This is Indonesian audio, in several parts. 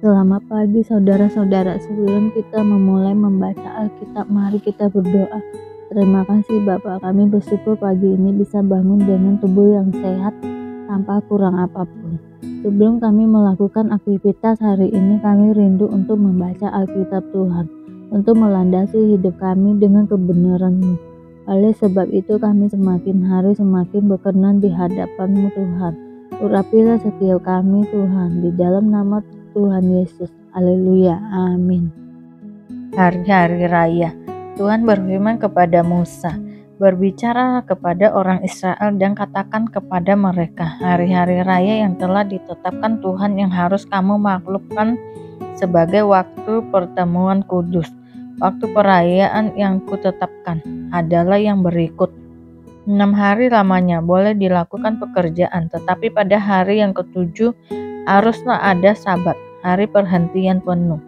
Selamat pagi saudara-saudara, sebelum kita memulai membaca Alkitab, mari kita berdoa. Terima kasih Bapak, kami bersyukur pagi ini bisa bangun dengan tubuh yang sehat tanpa kurang apapun. Sebelum kami melakukan aktivitas hari ini, kami rindu untuk membaca Alkitab Tuhan, untuk melandasi hidup kami dengan kebenaran-Mu. Oleh sebab itu kami semakin hari semakin berkenan di hadapan-Mu Tuhan. Urapilah setiap kami Tuhan, di dalam nama Tuhan Yesus. Haleluya. Amin. Hari-hari raya, Tuhan berfirman kepada Musa, "Berbicara kepada orang Israel dan katakan kepada mereka, hari-hari raya yang telah ditetapkan Tuhan yang harus kamu maklumkan sebagai waktu pertemuan kudus. Waktu perayaan yang kutetapkan adalah yang berikut. 6 hari lamanya boleh dilakukan pekerjaan, tetapi pada hari yang ketujuh haruslah ada Sabat, hari perhentian penuh,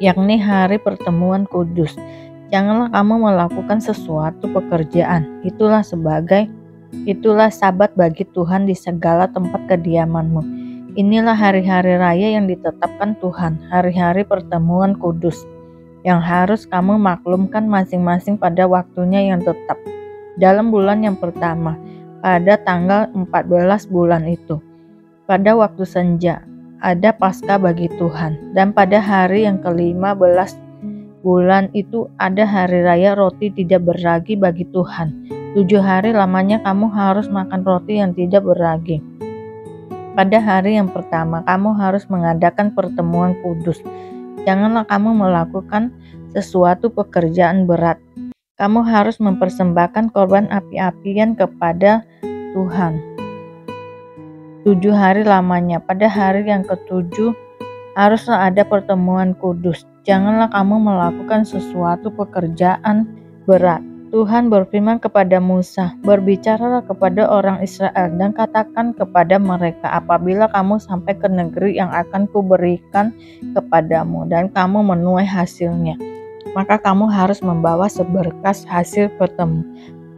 yakni hari pertemuan kudus. Janganlah kamu melakukan sesuatu pekerjaan. Itulah Sabat bagi Tuhan di segala tempat kediamanmu. Inilah hari-hari raya yang ditetapkan Tuhan, hari-hari pertemuan kudus, yang harus kamu maklumkan masing-masing pada waktunya yang tetap. Dalam bulan yang pertama, pada tanggal 14 bulan itu, pada waktu senja, ada Paskah bagi Tuhan. Dan pada hari yang ke-15 bulan itu ada hari raya roti tidak beragi bagi Tuhan. 7 hari lamanya kamu harus makan roti yang tidak beragi. Pada hari yang pertama kamu harus mengadakan pertemuan kudus. Janganlah kamu melakukan sesuatu pekerjaan berat. Kamu harus mempersembahkan korban api-apian kepada Tuhan 7 hari lamanya. Pada hari yang ke-7 haruslah ada pertemuan kudus. Janganlah kamu melakukan sesuatu pekerjaan berat. Tuhan berfirman kepada Musa, "Berbicaralah kepada orang Israel dan katakan kepada mereka, apabila kamu sampai ke negeri yang akan kuberikan kepadamu dan kamu menuai hasilnya, maka kamu harus membawa seberkas hasil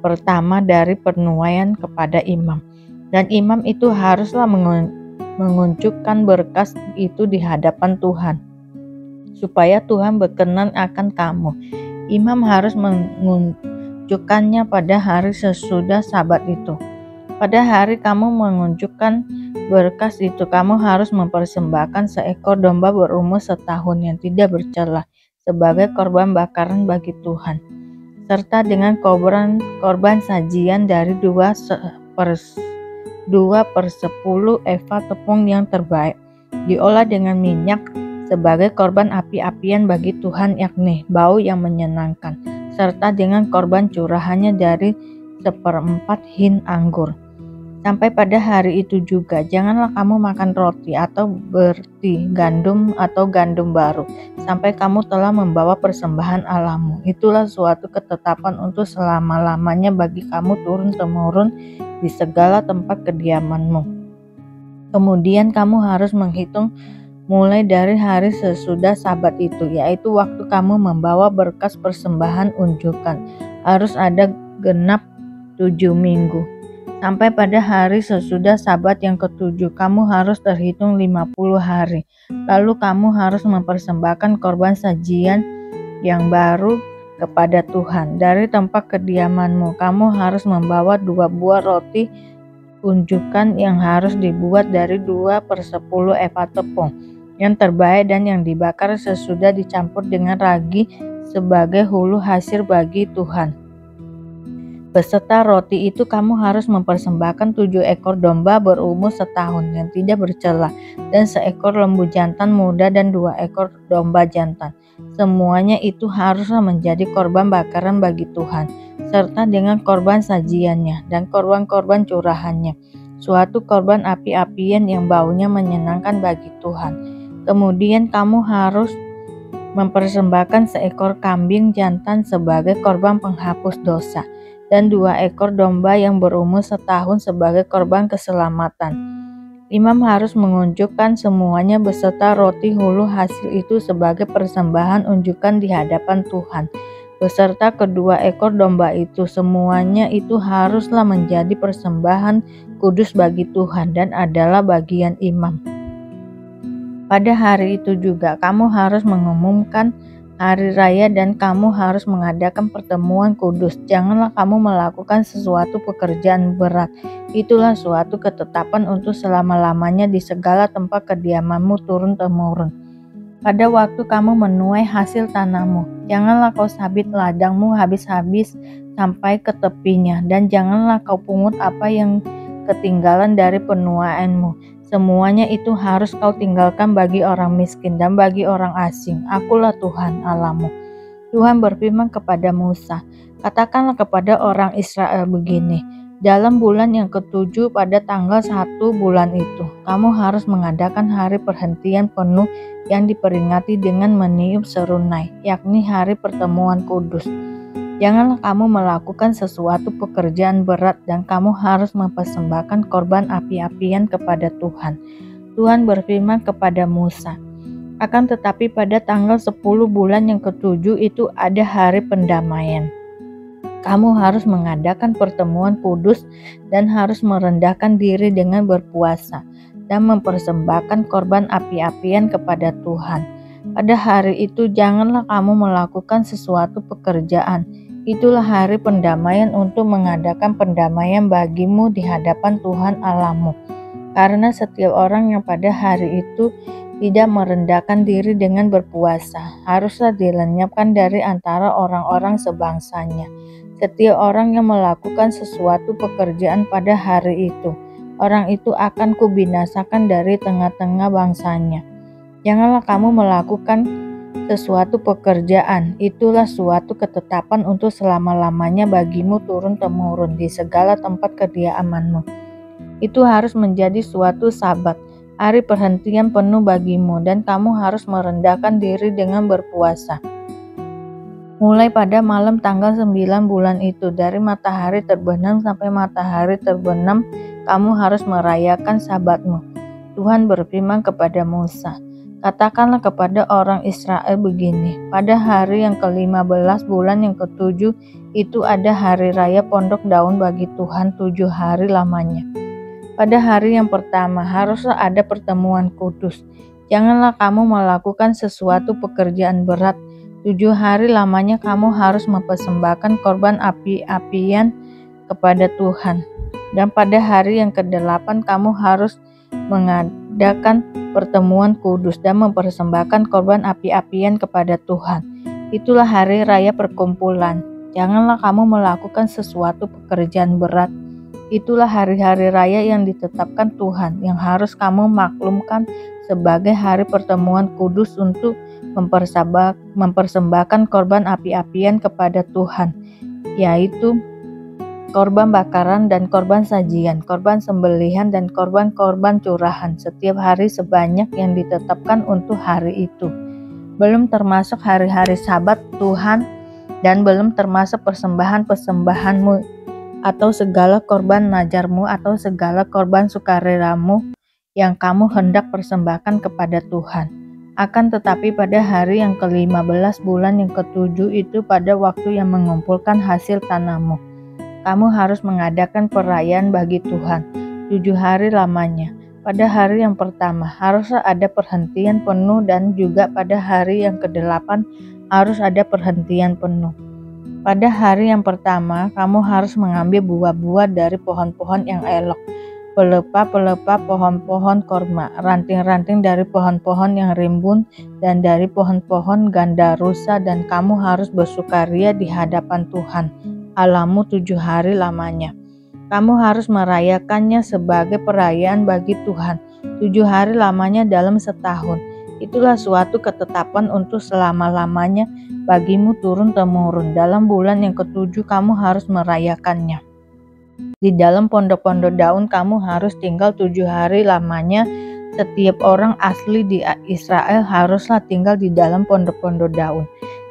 pertama dari penuaian kepada imam. Dan imam itu haruslah mengunjukkan berkas itu di hadapan Tuhan, supaya Tuhan berkenan akan kamu. Imam harus mengunjukkannya pada hari sesudah Sabat itu. Pada hari kamu mengunjukkan berkas itu, kamu harus mempersembahkan seekor domba berumur setahun yang tidak bercela sebagai korban bakaran bagi Tuhan, serta dengan korban sajian dari 2/10 eva tepung yang terbaik, diolah dengan minyak sebagai korban api-apian bagi Tuhan, yakni bau yang menyenangkan, serta dengan korban curahannya dari 1/4 hin anggur. Sampai pada hari itu juga, janganlah kamu makan roti atau berti gandum atau gandum baru, sampai kamu telah membawa persembahan Allahmu. Itulah suatu ketetapan untuk selama-lamanya bagi kamu turun-temurun di segala tempat kediamanmu. Kemudian kamu harus menghitung mulai dari hari sesudah Sabat itu, yaitu waktu kamu membawa berkas persembahan unjukan. Harus ada genap 7 minggu. Sampai pada hari sesudah Sabat yang ke-7, kamu harus terhitung 50 hari. Lalu kamu harus mempersembahkan korban sajian yang baru kepada Tuhan. Dari tempat kediamanmu, kamu harus membawa 2 buah roti unjukan yang harus dibuat dari 2/10 eva tepung yang terbaik dan yang dibakar sesudah dicampur dengan ragi sebagai hulu hasil bagi Tuhan. Beserta roti itu kamu harus mempersembahkan 7 ekor domba berumur setahun yang tidak bercela, dan seekor lembu jantan muda dan 2 ekor domba jantan. Semuanya itu haruslah menjadi korban bakaran bagi Tuhan, serta dengan korban sajiannya dan korban-korban curahannya, suatu korban api-apian yang baunya menyenangkan bagi Tuhan. Kemudian kamu harus mempersembahkan seekor kambing jantan sebagai korban penghapus dosa, dan 2 ekor domba yang berumur setahun sebagai korban keselamatan. Imam harus mengunjukkan semuanya beserta roti hulu hasil itu sebagai persembahan unjukan di hadapan Tuhan, beserta kedua ekor domba itu. Semuanya itu haruslah menjadi persembahan kudus bagi Tuhan dan adalah bagian imam. Pada hari itu juga kamu harus mengumumkan hari raya dan kamu harus mengadakan pertemuan kudus. Janganlah kamu melakukan sesuatu pekerjaan berat. Itulah suatu ketetapan untuk selama-lamanya di segala tempat kediamanmu turun-temurun. Pada waktu kamu menuai hasil tanahmu, janganlah kau sabit ladangmu habis-habis sampai ke tepinya, dan janganlah kau pungut apa yang ketinggalan dari penuaianmu. Semuanya itu harus kau tinggalkan bagi orang miskin dan bagi orang asing. Akulah Tuhan Allahmu. Tuhan berfirman kepada Musa, katakanlah kepada orang Israel begini, dalam bulan yang ketujuh pada tanggal 1 bulan itu, kamu harus mengadakan hari perhentian penuh yang diperingati dengan meniup serunai, yakni hari pertemuan kudus. Janganlah kamu melakukan sesuatu pekerjaan berat dan kamu harus mempersembahkan korban api-apian kepada Tuhan. Tuhan berfirman kepada Musa, akan tetapi pada tanggal 10 bulan yang ketujuh itu ada hari pendamaian. Kamu harus mengadakan pertemuan kudus dan harus merendahkan diri dengan berpuasa dan mempersembahkan korban api-apian kepada Tuhan. Pada hari itu janganlah kamu melakukan sesuatu pekerjaan. Itulah hari pendamaian untuk mengadakan pendamaian bagimu di hadapan Tuhan Allahmu. Karena setiap orang yang pada hari itu tidak merendahkan diri dengan berpuasa, haruslah dilenyapkan dari antara orang-orang sebangsanya. Setiap orang yang melakukan sesuatu pekerjaan pada hari itu, orang itu akan kubinasakan dari tengah-tengah bangsanya. Janganlah kamu melakukan sesuatu pekerjaan, itulah suatu ketetapan untuk selama-lamanya bagimu turun-temurun di segala tempat kediamanmu. Itu harus menjadi suatu sabat, hari perhentian penuh bagimu, dan kamu harus merendahkan diri dengan berpuasa. Mulai pada malam tanggal 9 bulan itu, dari matahari terbenam sampai matahari terbenam, kamu harus merayakan sabatmu. Tuhan berfirman kepada Musa, katakanlah kepada orang Israel begini, pada hari yang ke-15 bulan yang ke-7 itu ada hari raya pondok daun bagi Tuhan 7 hari lamanya. Pada hari yang pertama haruslah ada pertemuan kudus. Janganlah kamu melakukan sesuatu pekerjaan berat. 7 hari lamanya kamu harus mempersembahkan korban api-apian kepada Tuhan. Dan pada hari yang ke-8 kamu harus mengadakan pertemuan kudus dan mempersembahkan korban api-apian kepada Tuhan. Itulah hari raya perkumpulan. Janganlah kamu melakukan sesuatu pekerjaan berat. Itulah hari-hari raya yang ditetapkan Tuhan, yang harus kamu maklumkan sebagai hari pertemuan kudus untuk mempersembahkan korban api-apian kepada Tuhan, yaitu korban bakaran dan korban sajian, korban sembelihan dan korban-korban curahan setiap hari sebanyak yang ditetapkan untuk hari itu. Belum termasuk hari-hari Sabat Tuhan dan belum termasuk persembahan-persembahanmu atau segala korban najarmu atau segala korban sukarelamu yang kamu hendak persembahkan kepada Tuhan. Akan tetapi pada hari yang ke-15 bulan yang ke-7 itu pada waktu yang mengumpulkan hasil tanahmu, kamu harus mengadakan perayaan bagi Tuhan 7 hari lamanya. Pada hari yang pertama haruslah ada perhentian penuh dan juga pada hari yang ke-8 harus ada perhentian penuh. Pada hari yang pertama kamu harus mengambil buah-buah dari pohon-pohon yang elok, pelepah-pelepah pohon-pohon korma, ranting-ranting dari pohon-pohon yang rimbun dan dari pohon-pohon gandarusa, dan kamu harus bersukaria di hadapan Tuhan Allahmu 7 hari lamanya. Kamu harus merayakannya sebagai perayaan bagi Tuhan 7 hari lamanya dalam setahun. Itulah suatu ketetapan untuk selama-lamanya bagimu turun-temurun. Dalam bulan yang ke-7 kamu harus merayakannya. Di dalam pondok-pondok daun kamu harus tinggal 7 hari lamanya. Setiap orang asli di Israel haruslah tinggal di dalam pondok-pondok daun,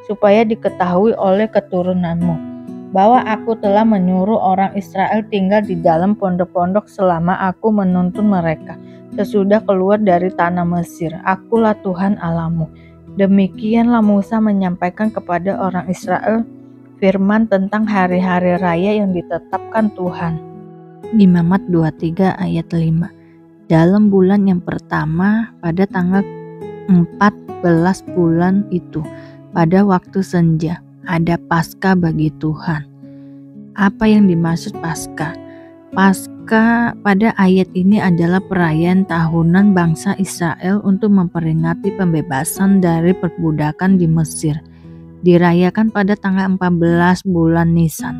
supaya diketahui oleh keturunanmu bahwa aku telah menyuruh orang Israel tinggal di dalam pondok-pondok selama aku menuntun mereka sesudah keluar dari tanah Mesir. Akulah Tuhan Allahmu. Demikianlah Musa menyampaikan kepada orang Israel firman tentang hari-hari raya yang ditetapkan Tuhan. Imamat 23 ayat 5. Dalam bulan yang pertama pada tanggal 14 bulan itu, pada waktu senja, ada Paskah bagi Tuhan. Apa yang dimaksud Paskah? Paskah pada ayat ini adalah perayaan tahunan bangsa Israel untuk memperingati pembebasan dari perbudakan di Mesir. Dirayakan pada tanggal 14 bulan Nisan.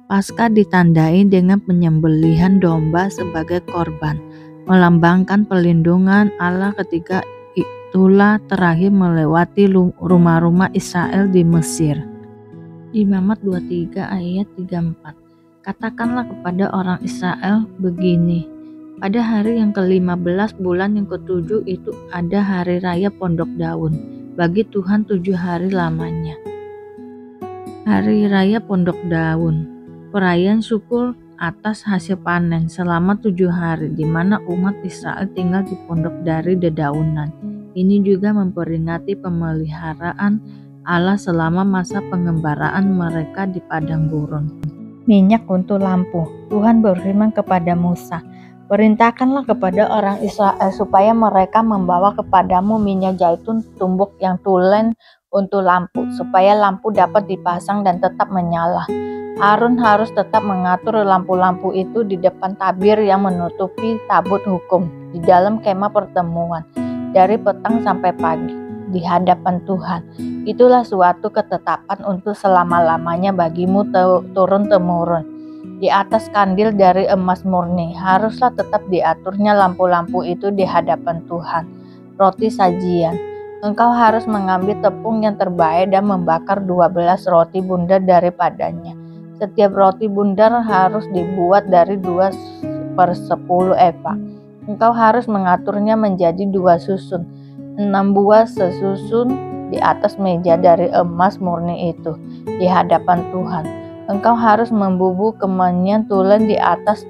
Paskah ditandai dengan penyembelihan domba sebagai korban, melambangkan perlindungan Allah ketika itulah terakhir melewati rumah-rumah Israel di Mesir. Imamat 23 ayat 34. Katakanlah kepada orang Israel begini, pada hari yang ke-15 bulan yang ke-7 itu ada hari raya Pondok Daun, bagi Tuhan 7 hari lamanya. Hari raya Pondok Daun, perayaan syukur atas hasil panen selama 7 hari, di mana umat Israel tinggal di pondok dari dedaunan. Ini juga memperingati pemeliharaan Allah selama masa pengembaraan mereka di padang gurun. Minyak untuk lampu. Tuhan berfirman kepada Musa, perintahkanlah kepada orang Israel supaya mereka membawa kepadamu minyak zaitun tumbuk yang tulen untuk lampu, supaya lampu dapat dipasang dan tetap menyala. Harun harus tetap mengatur lampu-lampu itu di depan tabir yang menutupi tabut hukum di dalam kemah pertemuan dari petang sampai pagi di hadapan Tuhan. Itulah suatu ketetapan untuk selama-lamanya bagimu turun-temurun. Di atas kandil dari emas murni haruslah tetap diaturnya lampu-lampu itu di hadapan Tuhan. Roti sajian. Engkau harus mengambil tepung yang terbaik dan membakar 12 roti bundar daripadanya. Setiap roti bundar harus dibuat dari 2/10 eva. Engkau harus mengaturnya menjadi 2 susun, 6 buah sesusun di atas meja dari emas murni itu di hadapan Tuhan. Engkau harus membubuk kemenyan tulen di atas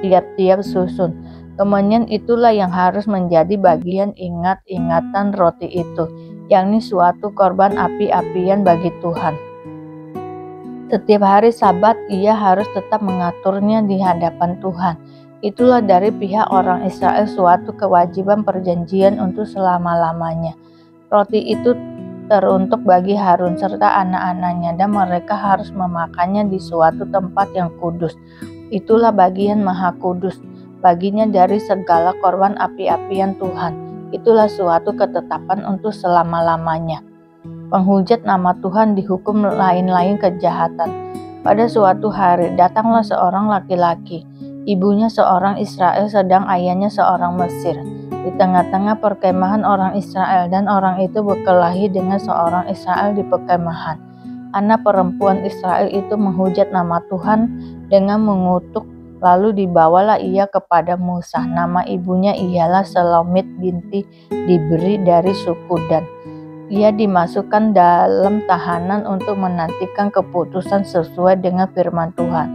tiap-tiap susun. Kemenyan itulah yang harus menjadi bagian ingat-ingatan roti itu, yakni suatu korban api-apian bagi Tuhan. Setiap hari Sabat ia harus tetap mengaturnya di hadapan Tuhan. Itulah dari pihak orang Israel suatu kewajiban perjanjian untuk selama-lamanya. Roti itu teruntuk bagi Harun serta anak-anaknya, dan mereka harus memakannya di suatu tempat yang kudus. Itulah bagian maha kudus baginya dari segala korban api-apian Tuhan. Itulah suatu ketetapan untuk selama-lamanya. Penghujat nama Tuhan dihukum lain-lain kejahatan. Pada suatu hari datanglah seorang laki-laki, ibunya seorang Israel sedang ayahnya seorang Mesir, di tengah-tengah perkemahan orang Israel, dan orang itu berkelahi dengan seorang Israel di perkemahan. Anak perempuan Israel itu menghujat nama Tuhan dengan mengutuk, lalu dibawalah ia kepada Musa. Nama ibunya ialah Selomit binti Dibri dari suku Dan. Ia dimasukkan dalam tahanan untuk menantikan keputusan sesuai dengan firman Tuhan.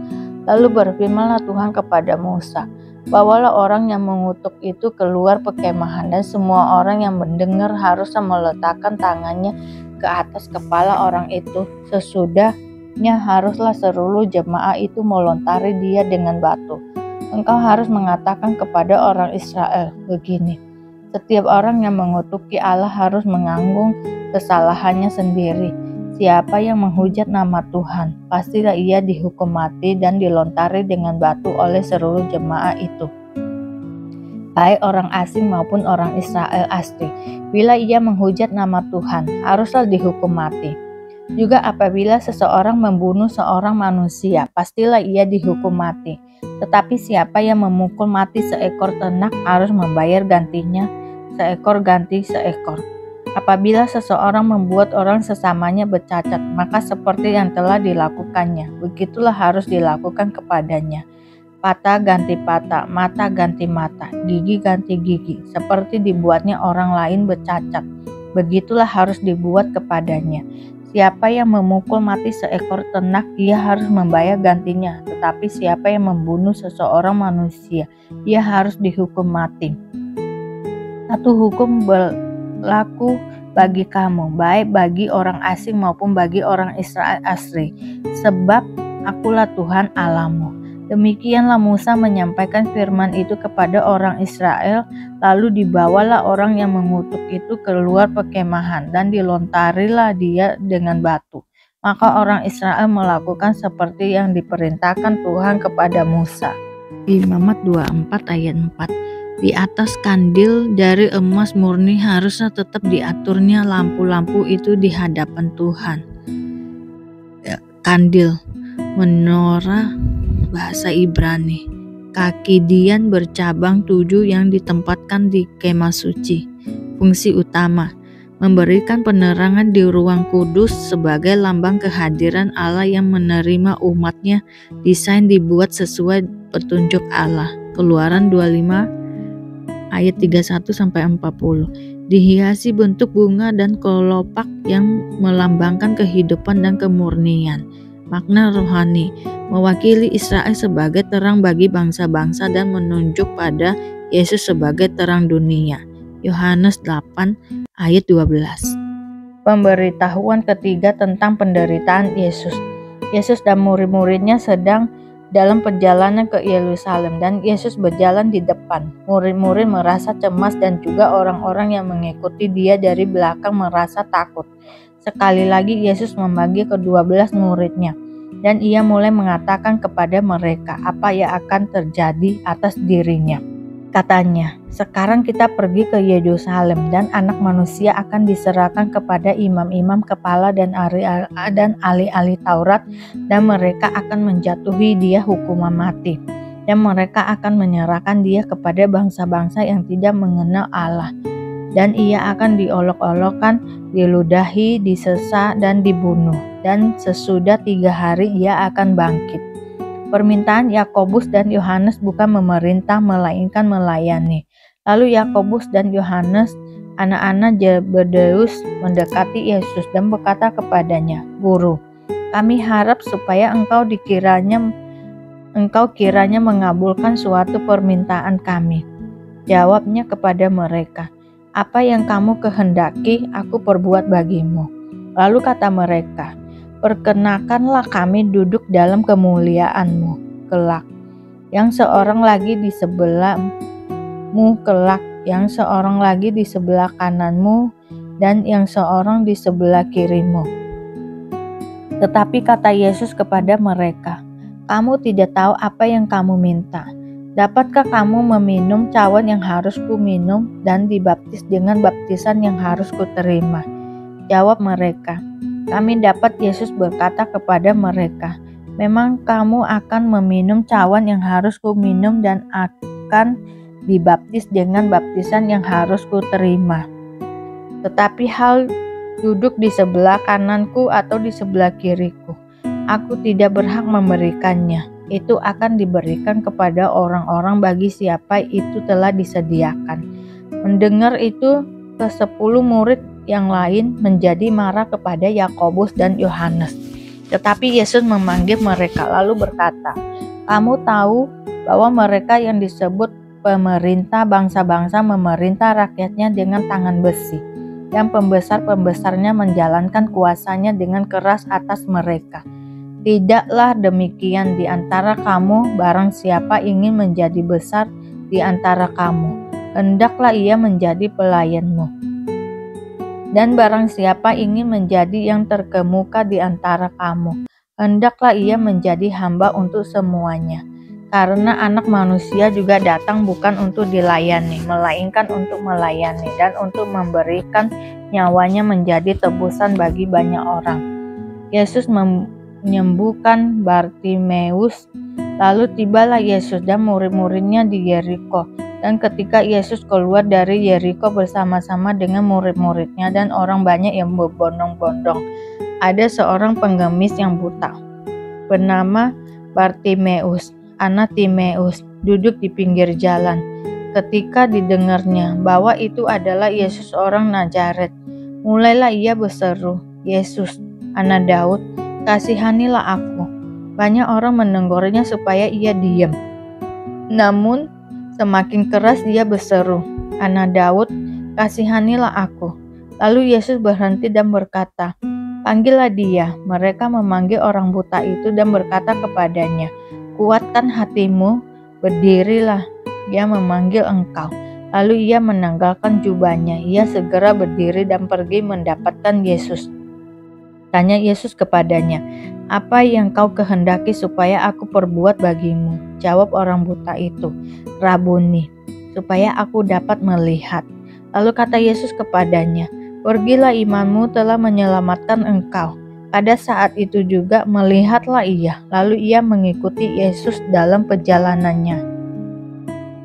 Lalu berfirmanlah Tuhan kepada Musa, bawalah orang yang mengutuk itu keluar perkemahan, dan semua orang yang mendengar harus meletakkan tangannya ke atas kepala orang itu. Sesudahnya haruslah seluruh jemaah itu melontari dia dengan batu. Engkau harus mengatakan kepada orang Israel begini, setiap orang yang mengutuki Allah harus menanggung kesalahannya sendiri. Siapa yang menghujat nama Tuhan, pastilah ia dihukum mati dan dilontari dengan batu oleh seluruh jemaah itu, baik orang asing maupun orang Israel asli. Bila ia menghujat nama Tuhan, haruslah dihukum mati. Juga apabila seseorang membunuh seorang manusia, pastilah ia dihukum mati. Tetapi siapa yang memukul mati seekor ternak harus membayar gantinya seekor ganti seekor. Apabila seseorang membuat orang sesamanya bercacat, maka seperti yang telah dilakukannya, begitulah harus dilakukan kepadanya. Patah ganti patah, mata ganti mata, gigi ganti gigi, seperti dibuatnya orang lain bercacat, begitulah harus dibuat kepadanya. Siapa yang memukul mati seekor ternak, ia harus membayar gantinya. Tetapi siapa yang membunuh seseorang manusia, ia harus dihukum mati. Satu hukum berlaku bagi kamu, baik bagi orang asing maupun bagi orang Israel asli. Sebab akulah Tuhan Allahmu. Demikianlah Musa menyampaikan firman itu kepada orang Israel, lalu dibawalah orang yang mengutuk itu keluar perkemahan, dan dilontarilah dia dengan batu. Maka orang Israel melakukan seperti yang diperintahkan Tuhan kepada Musa. Imamat 24 ayat 4. Di atas kandil dari emas murni harusnya tetap diaturnya lampu-lampu itu di hadapan Tuhan. Kandil, menorah bahasa Ibrani. Kaki dian bercabang 7 yang ditempatkan di kemah suci. Fungsi utama, memberikan penerangan di ruang kudus sebagai lambang kehadiran Allah yang menerima umatnya. Desain dibuat sesuai petunjuk Allah. Keluaran 25 ayat 31-40. Dihiasi bentuk bunga dan kelopak yang melambangkan kehidupan dan kemurnian. Makna rohani, mewakili Israel sebagai terang bagi bangsa-bangsa dan menunjuk pada Yesus sebagai terang dunia. Yohanes 8 ayat 12. Pemberitahuan ketiga tentang penderitaan Yesus. Yesus dan murid-muridnya sedang dalam perjalanan ke Yerusalem dan Yesus berjalan di depan. Murid-murid merasa cemas dan juga orang-orang yang mengikuti dia dari belakang merasa takut. Sekali lagi Yesus memanggil ke-12 muridnya dan ia mulai mengatakan kepada mereka apa yang akan terjadi atas dirinya. Katanya, sekarang kita pergi ke Yerusalem dan anak manusia akan diserahkan kepada imam-imam kepala dan ahli-ahli Taurat dan mereka akan menjatuhi dia hukuman mati. Dan mereka akan menyerahkan dia kepada bangsa-bangsa yang tidak mengenal Allah. Dan ia akan diolok-olokkan, diludahi, disesa, dan dibunuh. Dan sesudah 3 hari ia akan bangkit. Permintaan Yakobus dan Yohanes bukan memerintah melainkan melayani. Lalu Yakobus dan Yohanes, anak-anak Zebedeus, mendekati Yesus dan berkata kepadanya, "Guru, kami harap supaya engkau kiranya mengabulkan suatu permintaan kami." Jawabnya kepada mereka, "Apa yang kamu kehendaki, aku perbuat bagimu." Lalu kata mereka, "Perkenakanlah kami duduk dalam kemuliaan-Mu kelak. Yang seorang lagi di sebelahmu kelak, yang seorang lagi di sebelah kananmu, dan yang seorang di sebelah kirimu." Tetapi kata Yesus kepada mereka, "Kamu tidak tahu apa yang kamu minta. Dapatkah kamu meminum cawan yang harus ku minum dan dibaptis dengan baptisan yang harus ku terima?" Jawab mereka, "Kami dapat." Yesus berkata kepada mereka, "Memang kamu akan meminum cawan yang harus ku minum dan akan dibaptis dengan baptisan yang harus ku terima. Tetapi hal duduk di sebelah kananku atau di sebelah kiriku, aku tidak berhak memberikannya. Itu akan diberikan kepada orang-orang bagi siapa itu telah disediakan." Mendengar itu, ke-10 murid yang lain menjadi marah kepada Yakobus dan Yohanes. Tetapi Yesus memanggil mereka lalu berkata, "Kamu tahu bahwa mereka yang disebut pemerintah bangsa-bangsa memerintah rakyatnya dengan tangan besi, dan pembesar-pembesarnya menjalankan kuasanya dengan keras atas mereka. Tidaklah demikian di antara kamu. Barang siapa ingin menjadi besar di antara kamu, hendaklah ia menjadi pelayanmu. Dan barang siapa ingin menjadi yang terkemuka di antara kamu, hendaklah ia menjadi hamba untuk semuanya. Karena Anak Manusia juga datang bukan untuk dilayani, melainkan untuk melayani dan untuk memberikan nyawanya menjadi tebusan bagi banyak orang." Yesus menyembuhkan Bartimeus. Lalu tibalah Yesus dan murid-muridnya di Yeriko. Dan ketika Yesus keluar dari Yeriko bersama-sama dengan murid-muridnya dan orang banyak yang berbondong-bondong, ada seorang pengemis yang buta, bernama Bartimeus, anak Timeus, duduk di pinggir jalan. Ketika didengarnya bahwa itu adalah Yesus orang Nazaret, mulailah ia berseru, "Yesus, anak Daud, kasihanilah aku." Banyak orang menegurnya supaya ia diam. Namun semakin keras dia berseru, "Anak Daud, kasihanilah aku." Lalu Yesus berhenti dan berkata, "Panggillah dia." Mereka memanggil orang buta itu dan berkata kepadanya, kuatkan hatimu, berdirilah. Ia memanggil engkau. Lalu ia menanggalkan jubahnya. Ia segera berdiri dan pergi mendapatkan Yesus. Tanya Yesus kepadanya, "Apa yang kau kehendaki supaya aku perbuat bagimu?" Jawab orang buta itu, "Rabuni, supaya aku dapat melihat." Lalu kata Yesus kepadanya, "Pergilah, imanmu telah menyelamatkan engkau." Pada saat itu juga melihatlah ia, lalu ia mengikuti Yesus dalam perjalanannya.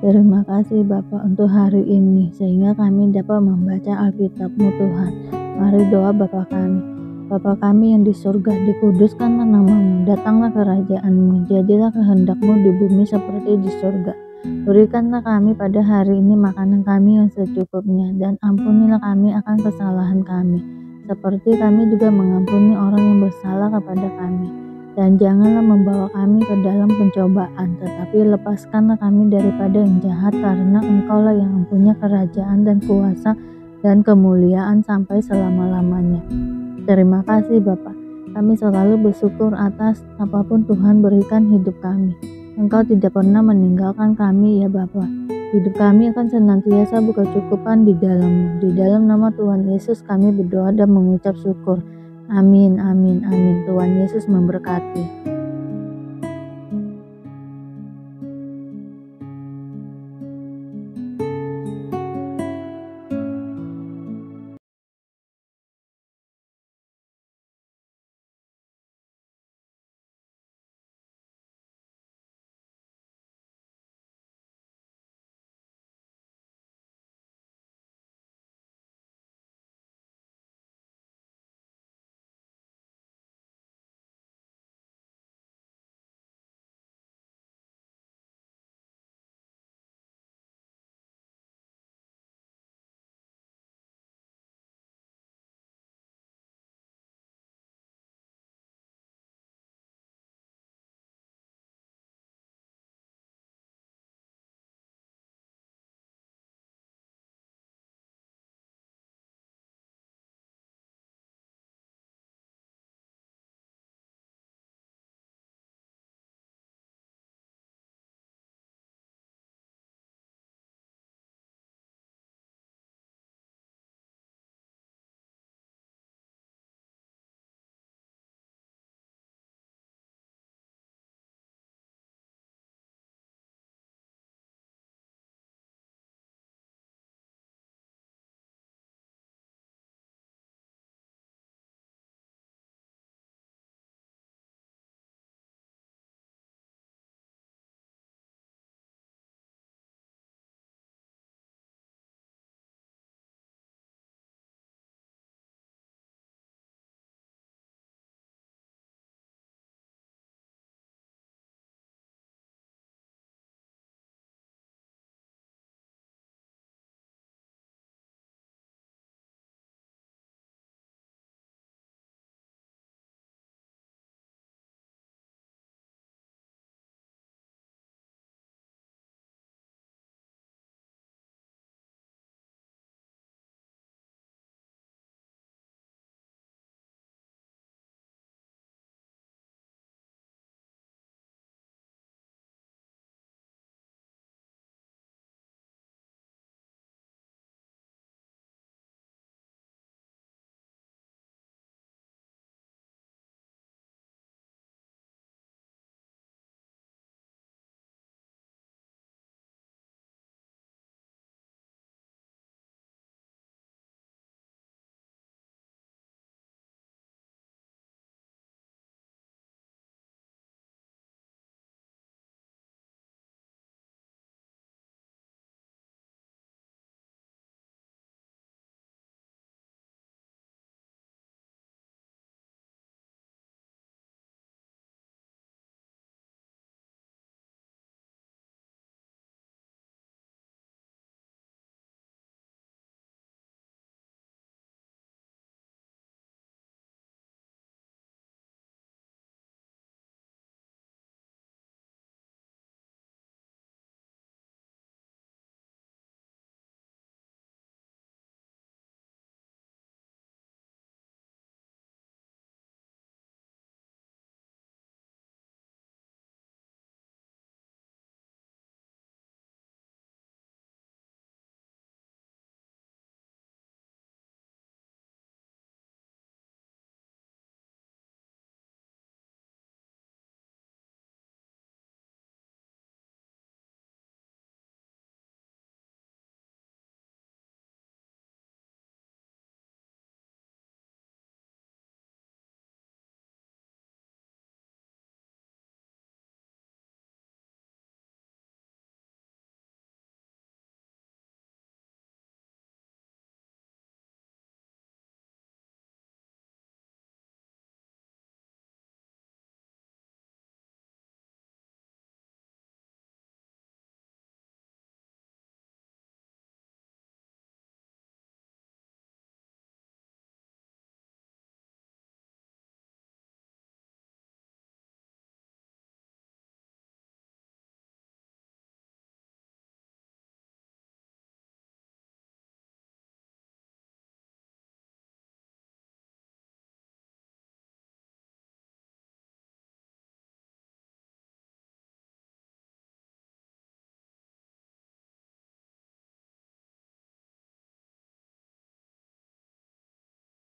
Terima kasih Bapa untuk hari ini, sehingga kami dapat membaca Alkitab-Mu Tuhan. Mari doa Bapa kami. Bapa kami yang di surga, dikuduskanlah nama-Mu, datanglah kerajaan-Mu, jadilah kehendak-Mu di bumi seperti di surga. Berikanlah kami pada hari ini makanan kami yang secukupnya, dan ampunilah kami akan kesalahan kami, seperti kami juga mengampuni orang yang bersalah kepada kami. Dan janganlah membawa kami ke dalam pencobaan, tetapi lepaskanlah kami daripada yang jahat, karena Engkau-lah yang mempunyai kerajaan dan kuasa dan kemuliaan sampai selama-lamanya. Terima kasih Bapa. Kami selalu bersyukur atas apapun Tuhan berikan hidup kami. Engkau tidak pernah meninggalkan kami ya Bapa. Hidup kami akan senantiasa berkecukupan di dalam-Mu. Di dalam nama Tuhan Yesus kami berdoa dan mengucap syukur. Amin, amin, amin. Tuhan Yesus memberkati.